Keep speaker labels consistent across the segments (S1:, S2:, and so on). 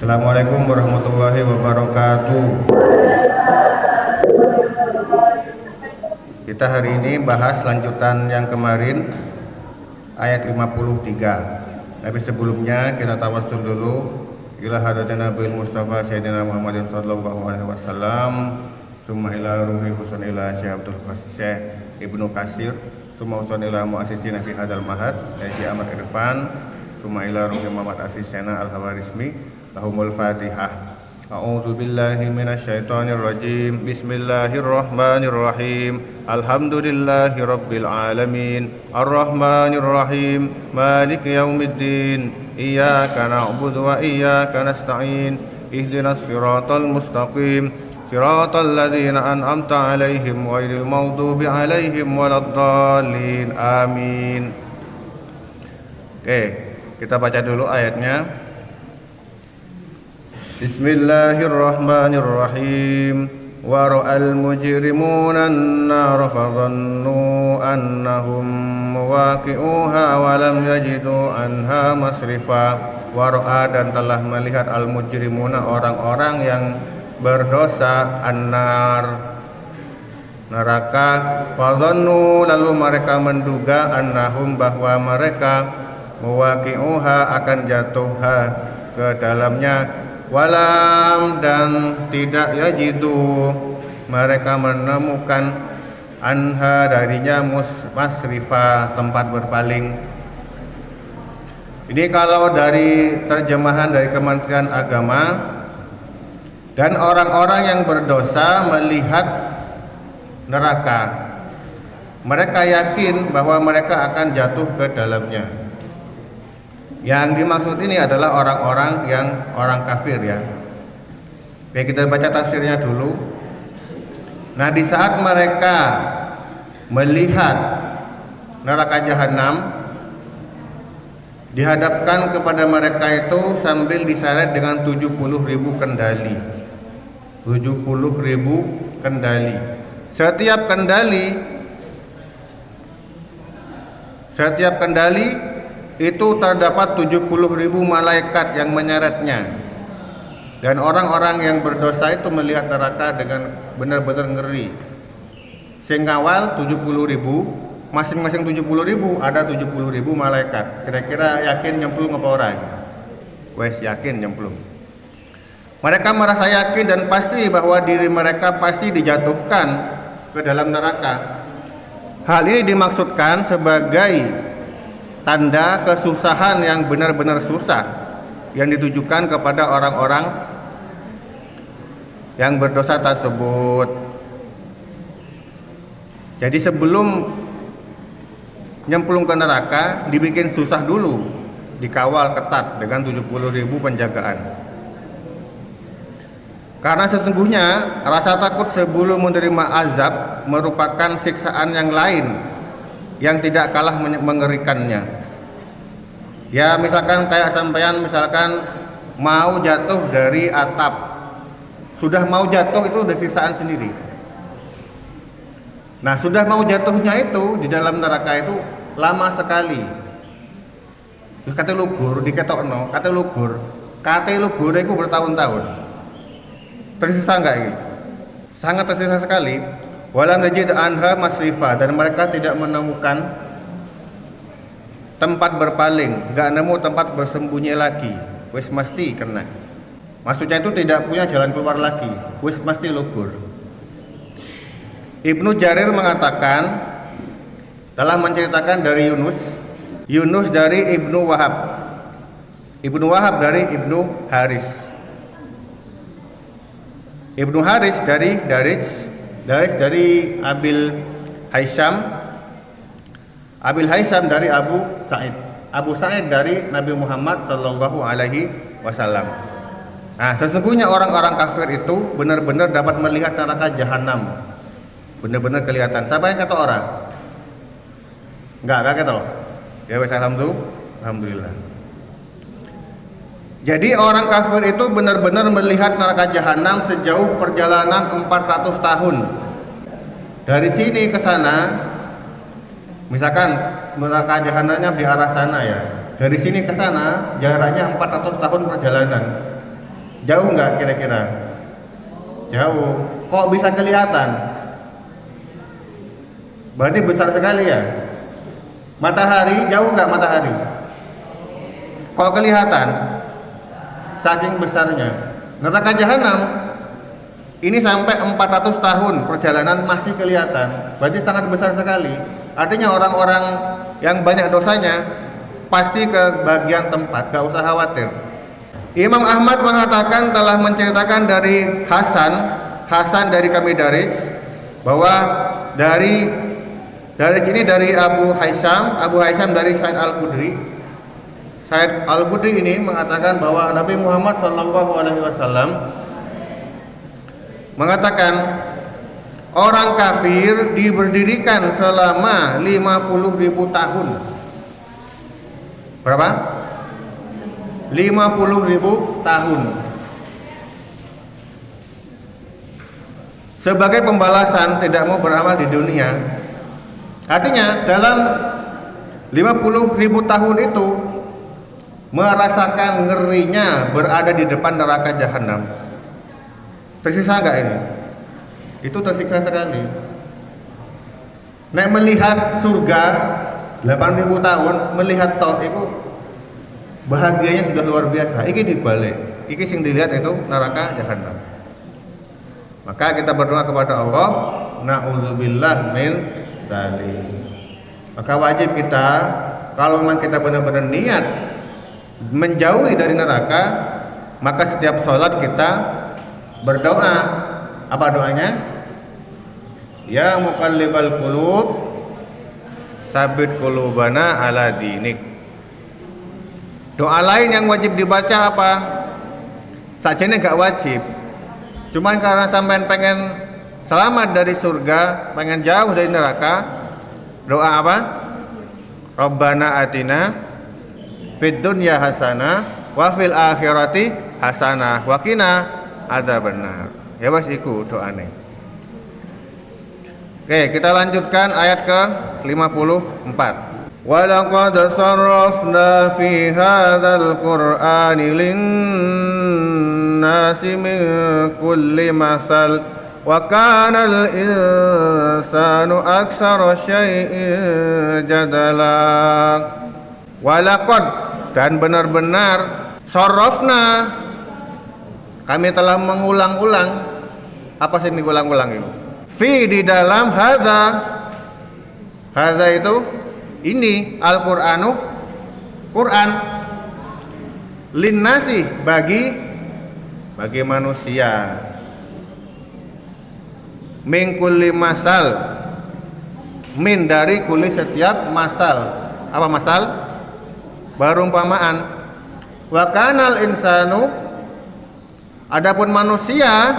S1: Assalamualaikum warahmatullahi wabarakatuh. Kita hari ini bahas lanjutan yang kemarin, ayat 53. Tapi sebelumnya kita tawassul dulu ila hadratin Nabil Mustafa Sayyidina Muhammadin sallallahu alaihi wasallam, summa ila ruhi husun ila Syekh Abdul Syekh Ibnu Katsir, summa husun ila muassisina fi hadal mahad Syekh Ahmad Irfan, summa ila ruhi Muhammad Hafiz Sena Al-Hawarizmi. Lahumul Fatihah. A'udzu billahi minasyaitonir rajim. Bismillahirrahmanirrahim. Alhamdulillahi rabbil alamin. Arrahmanir rahim. Maliki yaumiddin. Iyyaka na'budu wa iyyaka nasta'in. Ihdinas siratal mustaqim. Siratal ladzina an'amta 'alaihim ghairil maghdubi 'alaihim waladdallin. Amin. Oke, kita baca dulu ayatnya. Bismillahirrahmanirrahim. Wa ra'al mujrimuna an-nar fadhannu annahum muwaqi'uha wa lam yajidu anha masrifa. Wa ra'a, dan telah melihat al-mujrimuna orang-orang yang berdosa, an-nar, neraka, fadhannu, lalu mereka menduga, annahum, bahwa mereka muwaqi'uha, akan jatuh ke dalamnya, walam, dan tidak yajidu, mereka menemukan, anha, darinya, masrifa, tempat berpaling. Ini kalau dari terjemahan dari Kementerian Agama. Dan orang-orang yang berdosa melihat neraka, mereka yakin bahwa mereka akan jatuh ke dalamnya. Yang dimaksud ini adalah orang-orang yang orang kafir, ya. Oke, kita baca tafsirnya dulu. Nah, di saat mereka melihat neraka jahanam, dihadapkan kepada mereka itu sambil diseret dengan 70.000 kendali. 70.000 kendali. Setiap kendali itu terdapat 70.000 malaikat yang menyeretnya. Dan orang-orang yang berdosa itu melihat neraka dengan benar-benar ngeri. Sehingga awal 70.000, masing-masing 70.000 ada 70.000 malaikat. Kira-kira yakin nyemplung apa ora? Wes yakin nyemplung. Mereka merasa yakin dan pasti bahwa diri mereka pasti dijatuhkan ke dalam neraka. Hal ini dimaksudkan sebagai tanda kesusahan yang benar-benar susah yang ditujukan kepada orang-orang yang berdosa tersebut. Jadi sebelum nyemplung ke neraka dibikin susah dulu, dikawal ketat dengan 70.000 penjagaan. Karena sesungguhnya rasa takut sebelum menerima azab merupakan siksaan yang lain yang tidak kalah mengerikannya. Ya, misalkan kayak sampean misalkan mau jatuh dari atap. Sudah mau jatuh itu udah siksaan sendiri. Nah, sudah mau jatuhnya itu di dalam neraka itu lama sekali. Terus kate lugur diketokno, kate lugur itu bertahun-tahun. Tersisa enggak ini? Sangat tersisa sekali. Walam najid anha masrifa, dan mereka tidak menemukan tempat berpaling, enggak nemu tempat bersembunyi lagi. Wis mesti kena. Maksudnya itu tidak punya jalan keluar lagi. Wis mesti lugur. Ibnu Jarir mengatakan, telah menceritakan dari Yunus dari Ibnu Wahab, Ibnu Wahab dari Ibnu Haris, Ibnu Haris dari Daris dari Abil Haisam dari Abu Sa'id dari Nabi Muhammad sallallahu alaihi wasallam. Nah, sesungguhnya orang-orang kafir itu benar-benar dapat melihat neraka jahanam. Benar-benar kelihatan. Siapa yang kata orang? Enggak kata. Ya wes, alhamdulillah. Jadi orang kafir itu benar-benar melihat neraka jahanam sejauh perjalanan 400 tahun. Dari sini ke sana, misalkan neraka jahanamnya di arah sana, ya. Dari sini ke sana jaraknya 400 tahun perjalanan. Jauh nggak kira-kira? Jauh. Kok bisa kelihatan? Berarti besar sekali ya. Matahari jauh nggak matahari? Kok kelihatan? Saking besarnya. Neraka jahanam ini sampai 400 tahun perjalanan masih kelihatan. Berarti sangat besar sekali. Artinya orang-orang yang banyak dosanya pasti ke bagian tempat, gak usah khawatir. Imam Ahmad mengatakan telah menceritakan dari Hasan dari kami dari bahwa dari sini dari Abu Haisam dari Said Al-Khudri. Said Al-Khudri ini mengatakan bahwa Nabi Muhammad SAW mengatakan orang kafir diberdirikan selama 50.000 tahun. Berapa? 50.000 tahun. Sebagai pembalasan tidak mau beramal di dunia. Artinya dalam 50.000 tahun itu merasakan ngerinya berada di depan neraka jahanam. Tersiksa enggak ini? Itu tersiksa sekali. Nek melihat surga 8.000 tahun, melihat toh itu bahagianya sudah luar biasa. Iki dibalik, iki sing dilihat itu neraka jahanam. Maka kita berdoa kepada Allah, na'udzubillah min dzalik. Maka wajib kita, kalau memang kita benar-benar niat menjauhi dari neraka, maka setiap sholat kita berdoa. Apa doanya? Ya muqallibal qulub, sabit qulubana ala dinik. Doa lain yang wajib dibaca apa? Sajane gak wajib. Cuman karena sampean pengen selamat dari surga, pengen jauh dari neraka, doa apa? Rabbana atina fid dunya hasanah wa fil akhirati hasanah wa qina adzabannar. Ya wes iku doane. Oke, kita lanjutkan ayat ke 54. Walaqad sarrafna fi hadzal qur'ani lin-nasi min kulli masal wa kana al-insanu aktsara syai'in jadala. Walaqad, dan benar-benar sarrafna, kami telah mengulang-ulang. Apa sih diulang-ulang itu? Fi, di dalam hadza itu ini Al-Qur'anu Quran linnasi, bagi manusia, min kulli masal, min dari kulli setiap masal. Apa masal? Perumpamaan. Wa kanal insanu, adapun manusia,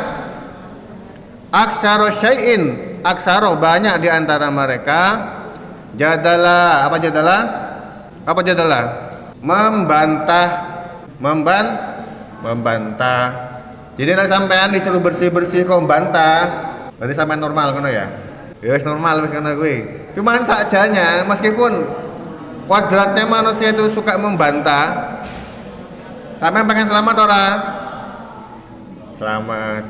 S1: aksaro syai'in, aksaro banyak di antara mereka, jadala, apa jadala? Apa jadala? Membantah. Jadi nek sampean disuruh bersih-bersih kok bantah, berarti sampean normal kono ya. Ya wis normal wis kono kuwi. Cuman sakjane meskipun kodratnya manusia itu suka membantah, sampean pengen selamat ora? Selamat.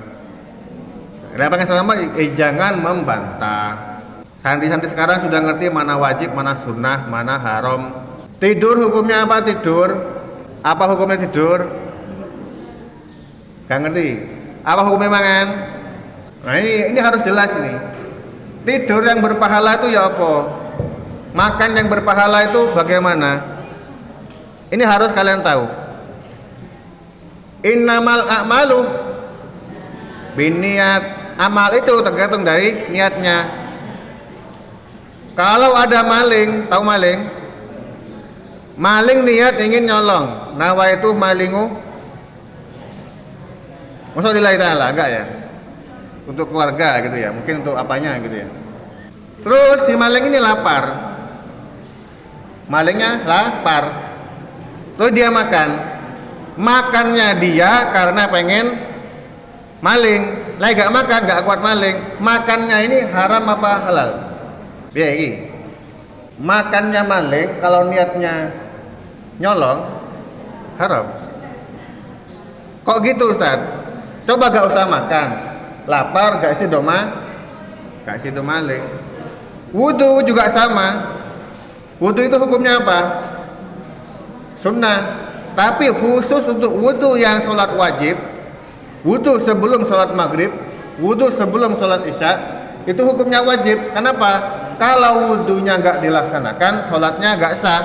S1: Nek pengen selamat, jangan membantah. Santri-santri sekarang sudah ngerti mana wajib, mana sunnah, mana haram. Tidur hukumnya apa tidur? Apa hukumnya tidur? Gak ngerti. Apa hukumnya mangan? Nah ini harus jelas ini. Tidur yang berpahala itu ya apa? Makan yang berpahala itu bagaimana? Ini harus kalian tahu. Innamal a'malu binniat. Amal itu tergantung dari niatnya. Kalau ada maling, tahu maling? Maling niat ingin nyolong, nawa itu malingu. Maksud lillahi ta'ala, enggak ya? Untuk keluarga gitu ya, mungkin untuk apanya gitu ya. Terus si maling ini lapar. Malingnya lapar. Terus dia makan. Makannya dia karena pengen maling. Lah gak makan, gak kuat maling. Makannya ini haram apa halal? Ya ini. Makannya maling kalau niatnya nyolong haram. Kok gitu Ustaz? Coba gak usah makan, lapar gak isi doma, gak isi domalik. Wudu juga sama. Wudu itu hukumnya apa? Sunnah. Tapi khusus untuk wudu yang sholat wajib, wudu sebelum sholat maghrib, wudu sebelum sholat isya, itu hukumnya wajib. Kenapa? Kalau wudunya nggak dilaksanakan, sholatnya nggak sah.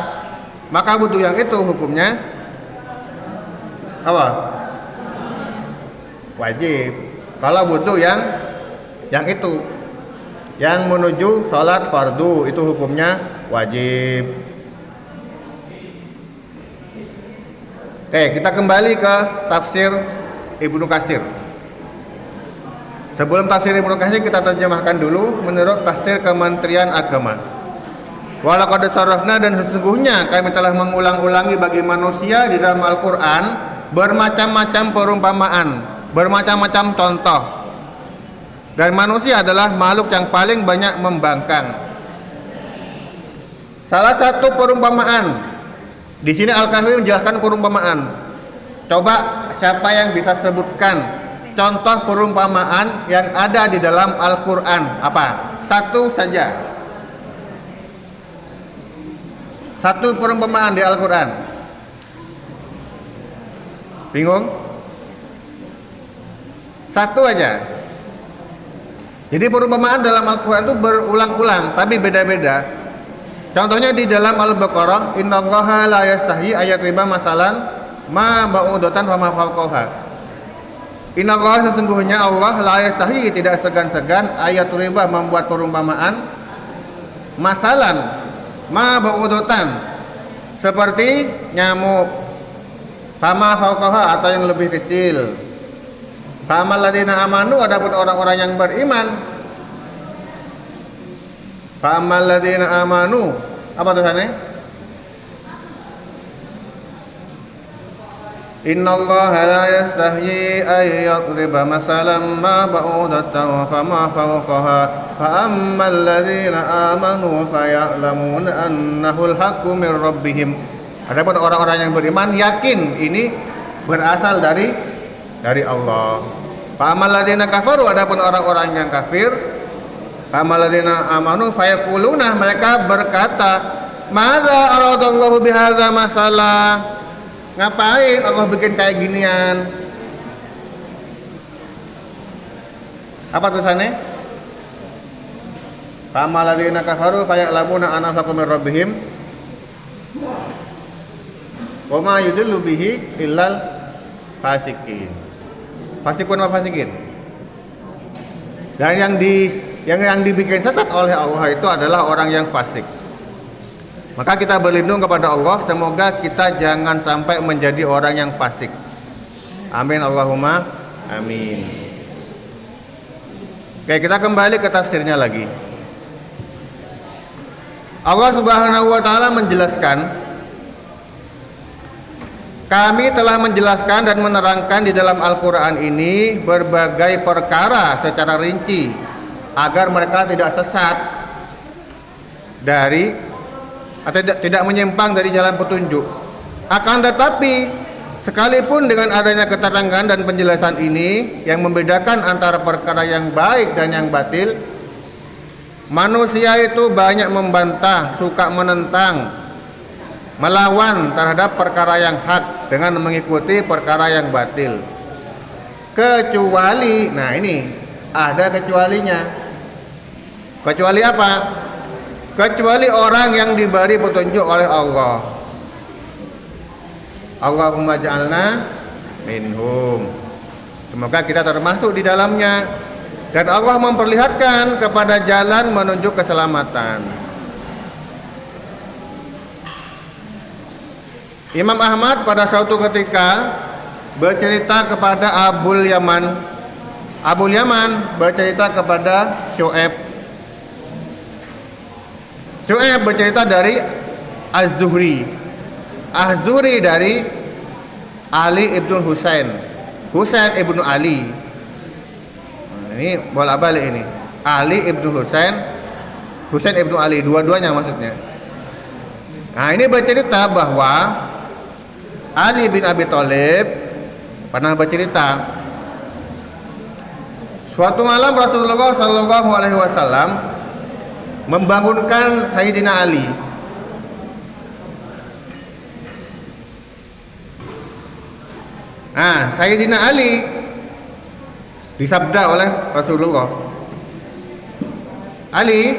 S1: Maka wudu yang itu hukumnya apa? Wajib. Kalau wudu yang itu, yang menuju sholat fardu, itu hukumnya wajib. Oke, kita kembali ke tafsir Ibnu Katsir. Sebelum tafsir Ibnu Katsir, kita terjemahkan dulu menurut tafsir Kementerian Agama. Walaqad sarrafna, dan sesungguhnya kami telah mengulang-ulangi bagi manusia di dalam Al-Qur'an bermacam-macam perumpamaan, bermacam-macam contoh. Dan manusia adalah makhluk yang paling banyak membangkang. Salah satu perumpamaan di sini Al-Kahfi menjelaskan perumpamaan. Coba siapa yang bisa sebutkan contoh perumpamaan yang ada di dalam Al-Quran? Apa? Satu saja. Satu perumpamaan di Al-Quran. Bingung? Satu aja. Jadi perumpamaan dalam Al-Quran itu berulang-ulang, tapi beda-beda. Contohnya di dalam Al-Baqarah, innallaha la yastahi ayat 5 masalan ma ba'udatan wa ma fawqaha. Innallaha, sesungguhnya Allah, la yastahi, tidak segan-segan, ayat 5 membuat perumpamaan masalan ma ba'udatan, seperti nyamuk, sama fawqaha, atau yang lebih kecil. Famal ladina amanu, adapun orang-orang yang beriman. Fa'amal ladina amanu, apa tulisannya? Innallaha la yastahyi ay yadriba masalan ma ba'udatan fama fawqaha fa'ammal ladina amanu faya'lamuna annahu al-haqqu min rabbihim. Adapun orang-orang yang beriman yakin ini berasal dari Allah. Fa'ammal ladina kafaru, adapun orang-orang yang kafir, amaladina amanu fayaquluna, mereka berkata, madza aradallahu bihadza masalah, ngapain Allah bikin kayak ginian? Apa tulisannya? Amaladina kafaru fayaqlamuna anna haqqu min rabbihim wa ma yudillu bihi illal fasikin. Fasikun wa fasikin. Dan yang dibikin sesat oleh Allah itu adalah orang yang fasik. Maka kita berlindung kepada Allah, semoga kita jangan sampai menjadi orang yang fasik. Amin Allahumma amin. Oke, kita kembali ke tafsirnya lagi. Allah Subhanahu wa taala menjelaskan, kami telah menjelaskan dan menerangkan di dalam Al-Qur'an ini berbagai perkara secara rinci agar mereka tidak sesat dari atau tidak menyimpang dari jalan petunjuk. Akan tetapi, sekalipun dengan adanya keterangan dan penjelasan ini yang membedakan antara perkara yang baik dan yang batil, manusia itu banyak membantah, suka menentang, melawan terhadap perkara yang hak dengan mengikuti perkara yang batil. Kecuali, nah ini ada kecualinya. Kecuali apa? Kecuali orang yang diberi petunjuk oleh Allah. Allahumma ja'alna minhum. Semoga kita termasuk di dalamnya. Dan Allah memperlihatkan kepada jalan menuju keselamatan. Imam Ahmad pada suatu ketika bercerita kepada Abul Yaman. Abul Yaman bercerita kepada Syu'aib. Syu'aib bercerita dari Az-Zuhri. Az-Zuhri dari Ali ibn Husain. Husain ibn Ali. Ini bolak-balik ini. Ali ibn Husain, Husain ibn Ali, dua-duanya maksudnya. Nah, ini bercerita bahwa Ali bin Abi Thalib pernah bercerita, suatu malam Rasulullah Shallallahu Alaihi Wasallam membangunkan Sayyidina Ali. Sayyidina Ali disabda oleh Rasulullah, Ali,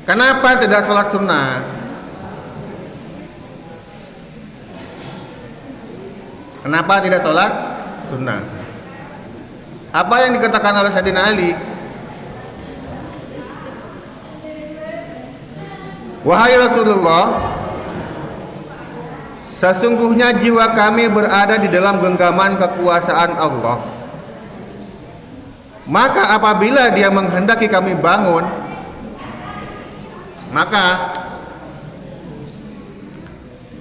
S1: kenapa tidak sholat sunnah? Kenapa tidak sholat sunnah? Apa yang dikatakan oleh Sayyidina Ali? Wahai Rasulullah, sesungguhnya jiwa kami berada di dalam genggaman kekuasaan Allah. Maka apabila Dia menghendaki kami bangun, maka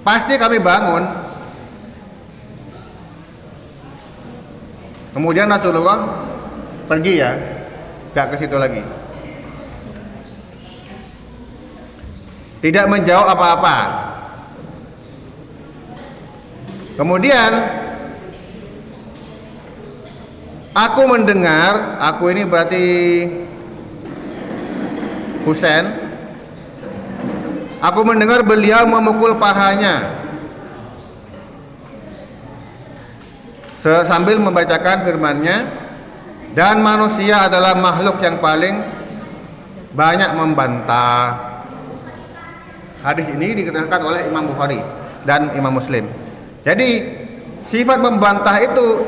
S1: pasti kami bangun. Kemudian Rasulullah pergi ya, gak ke situ lagi, tidak menjawab apa-apa. Kemudian aku mendengar, aku ini berarti Husain, aku mendengar beliau memukul pahanya sambil membacakan firman-Nya, dan manusia adalah makhluk yang paling banyak membantah. Hadis ini dikatakan oleh Imam Bukhari dan Imam Muslim. Jadi sifat membantah itu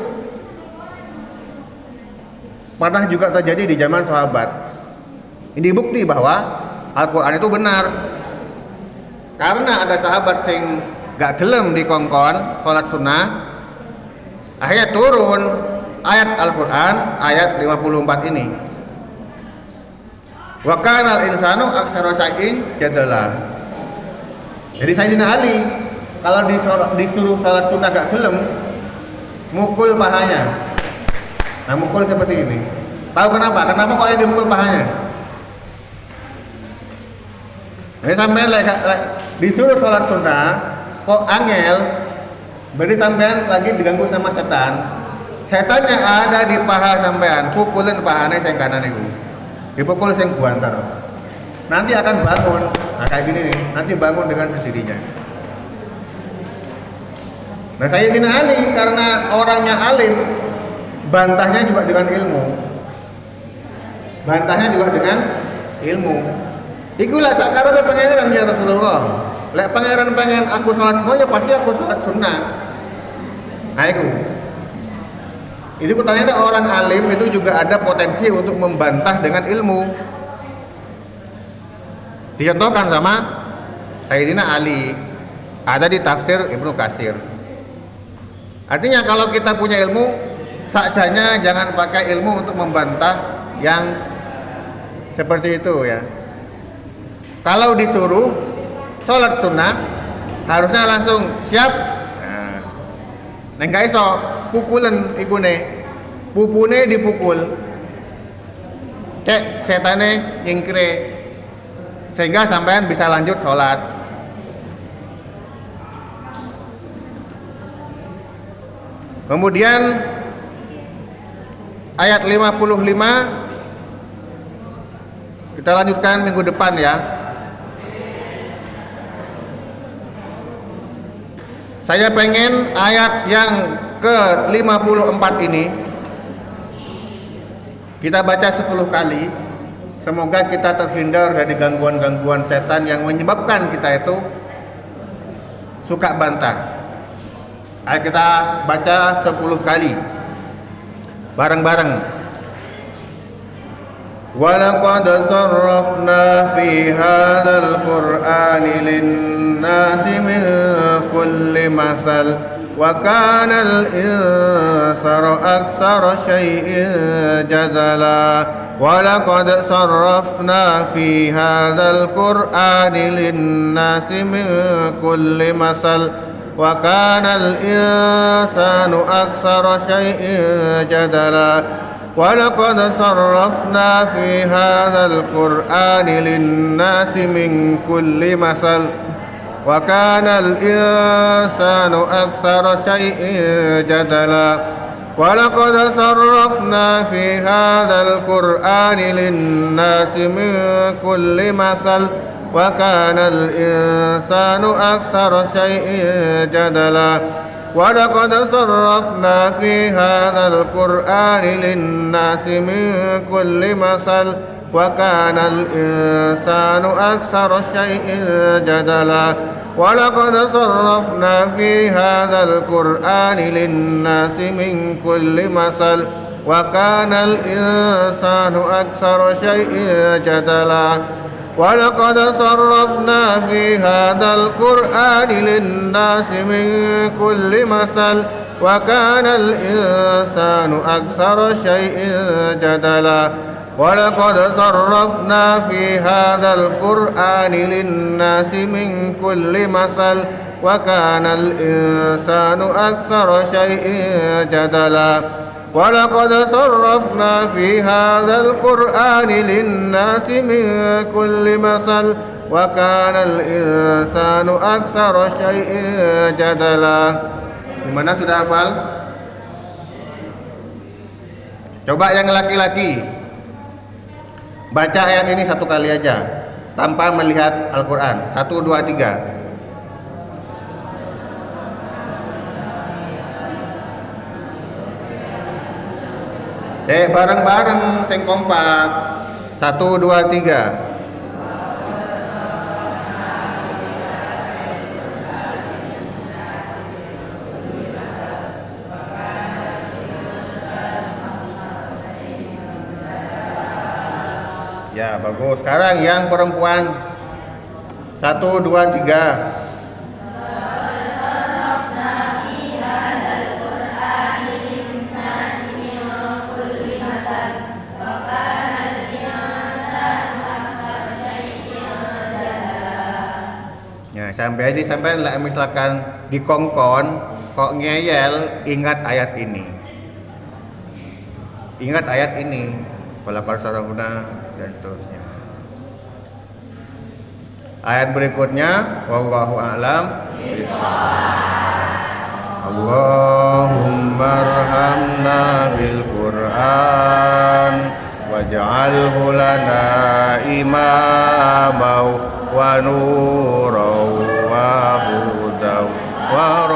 S1: pernah juga terjadi di zaman sahabat. Ini bukti bahwa Al-Quran itu benar. Karena ada sahabat sing gak gelem dikongkon sholat sunnah, akhirnya turun ayat Al-Quran ayat 54 ini. Wa kanal insanu aktsara syai'in jadala. Jadi Sayyidina Ali kalau disuruh sholat sunnah gak gelem, mukul pahanya. Nah, mukul seperti ini. Tahu kenapa? Kenapa kok yang dimukul pahanya? Ini sampai disuruh sholat sunnah kok angel, berarti sampean lagi diganggu sama setan. Setan yang ada di paha sampean, pukulin pahanya yang kanan itu, dipukul yang buantar. Nanti akan bangun. Nah kayak gini nih, nanti bangun dengan sendirinya. Nah Sayyidina Ali karena orangnya alim, bantahnya juga dengan ilmu. Bantahnya juga dengan ilmu. Ikulah sakarane pangeran ya Rasulullah. Lek pangeran pengen aku sholat semuanya, pasti aku sholat sunnah. Nah itu ternyata orang alim itu juga ada potensi untuk membantah dengan ilmu. Dicontohkan sama Sayyidina Ali, ada di tafsir Ibnu Katsir. Artinya kalau kita punya ilmu, sakjanya jangan pakai ilmu untuk membantah yang seperti itu ya. Kalau disuruh sholat sunnah, harusnya langsung siap. Nah, gak iso pukulan ikune, pupune dipukul, cek setane nyingkre, sehingga sampean bisa lanjut sholat. Kemudian ayat 55 kita lanjutkan minggu depan ya. Saya pengen ayat yang ke-54 ini kita baca 10 kali. Semoga kita terhindar dari gangguan-gangguan setan yang menyebabkan kita itu suka bantah. Ayo kita baca 10 kali bareng-bareng. Walaqad sarrafna fi hadzal qur'ani lin-nasi min kulli masal wa kana al-insanu aktsara syai'in jadala. Walaqad sarrafna fi hadzal qur'ani lin-nasi min kulli masal wa kana al-insanu aktsara syai'in jadala. Walaqad sarrafna fi hadzal qur'ani lin-nasi min kulli masal وكان الإنسان أكثر شيء جدلا ولقد صرفنا في هذا القرآن للناس من كل مثل وكان الإنسان أكثر شيء جدلا ولقد صرفنا في هذا القرآن للناس من كل مثل وكان الإنسان أكثر شيء جدلا ولقد صرفنا في هذا القرآن للناس من كل مثل وكان الإنسان أكثر شيء جدلا ولقد صرفنا في هذا القرآن للناس من كل مثل وكان الإنسان أكثر شيء جدلا ولقد صرفنا في هذا القرآن للناس من كل مثل وكان الإنسان أكثر شيء جدلا ولقد صرفنا في هذا القرآن للناس من كل مثل وكان الإنسان أكثر شيء جدلا. Gimana, sudah hafal? Coba yang laki-laki baca ayat ini satu kali aja tanpa melihat Al-Quran. 1, 2, 3. Bareng-bareng sing kompak. 1, 2, 3. Ya, bagus. Sekarang yang perempuan. 1, 2, 3. Ya, sampai ini sampai misalkan dikongkon kok ngeyel, ingat ayat ini. Ingat ayat ini. Walaqad sarafna dan seterusnya. Ayat berikutnya, wallahu a'lam. Allahumma arhamna bil Qur'an waj'alhu lana imama wa nuran wa hudan wa